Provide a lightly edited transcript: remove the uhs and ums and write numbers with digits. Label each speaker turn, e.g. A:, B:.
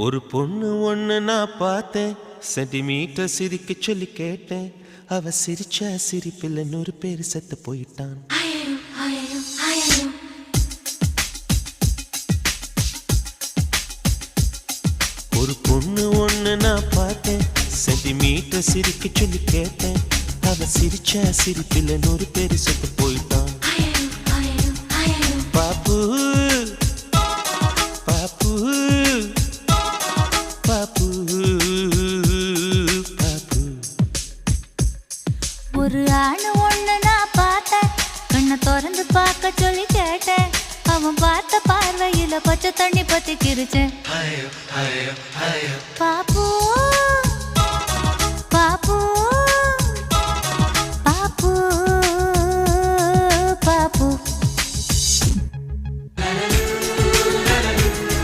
A: ஒரு பொண்ணு ஒண்ணு நான் பார்த்தேன், சென்டிமீட்டர் சிரிக்க சொல்லி கேட்டேன். அவ சிரிச்ச சிரிப்பில் 100 பேர் செத்து போயிட்டான். ஒரு பொண்ணு ஒண்ணு நான் பார்த்தேன், சென்டிமீட்டர் சிரிக்க சொல்லி கேட்டேன். அவ சிரிச்ச சிரிப்பில் 100 பேர் செத்து போயிட்டான். பாப்பு பாப்பு பாப்பு பாப்பு.
B: ஒரு ஆணு ஒண்ணு நான் பார்த்தேன், கண்ணை திறந்து பார்க்க சொல்லி கேட்டேன். அவன் பார்த்த பார்வையில பச்சை தண்ணி பத்தி கிரிச்சேன். பாப்பு பாப்பு